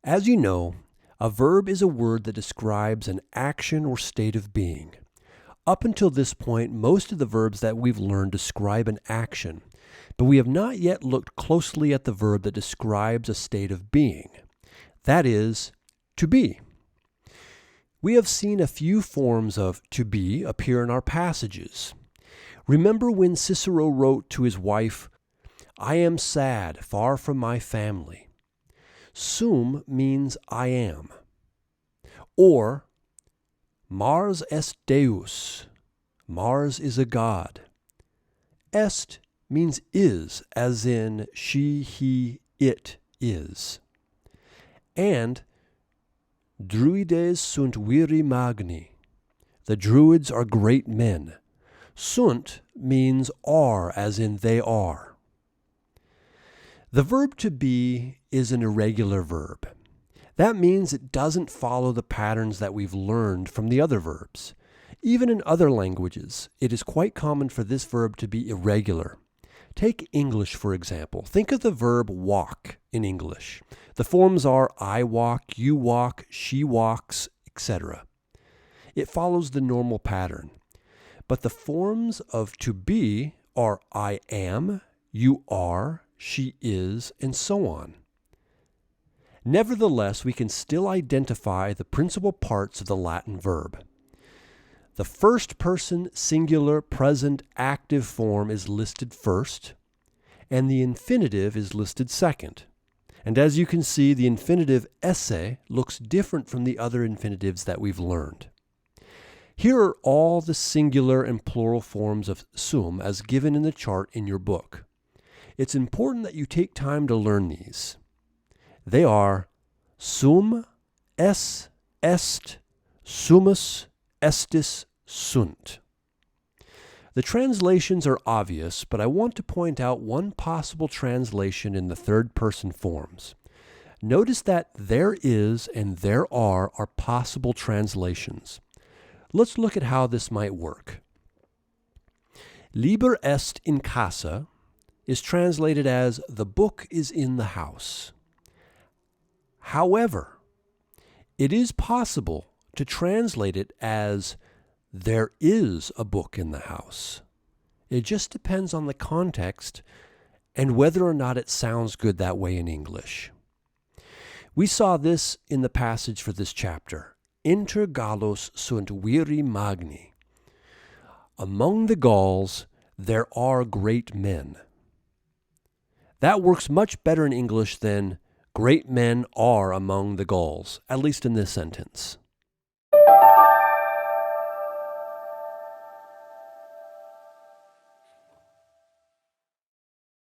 As you know, a verb is a word that describes an action or state of being. Up until this point, most of the verbs that we've learned describe an action, but we have not yet looked closely at the verb that describes a state of being. That is, to be. We have seen a few forms of to be appear in our passages. Remember when Cicero wrote to his wife, "I am sad, far from my family." Sum means I am. Or, Mars est Deus. Mars is a god. Est means is, as in she, he, it is. And Druides sunt viri magni. The Druids are great men. Sunt means are, as in they are. The verb to be is an irregular verb. That means it doesn't follow the patterns that we've learned from the other verbs. Even in other languages, it is quite common for this verb to be irregular. Take English, for example. Think of the verb walk in English. The forms are I walk, you walk, she walks, etc. It follows the normal pattern. But the forms of to be are I am, you are, she is, and so on. Nevertheless, we can still identify the principal parts of the Latin verb. The first person singular present active form is listed first, and the infinitive is listed second. And as you can see, the infinitive esse looks different from the other infinitives that we've learned. Here are all the singular and plural forms of sum as given in the chart in your book. It's important that you take time to learn these. They are sum, es, est, summus, estis, sunt. The translations are obvious, but I want to point out one possible translation in the third person forms. Notice that there is and there are possible translations. Let's look at how this might work. Liber est in casa is translated as the book is in the house. However, it is possible to translate it as there is a book in the house. It just depends on the context and whether or not it sounds good that way in English. We saw this in the passage for this chapter. Inter Gallos sunt viri magni. Among the Gauls, there are great men. That works much better in English than great men are among the Gauls, at least in this sentence.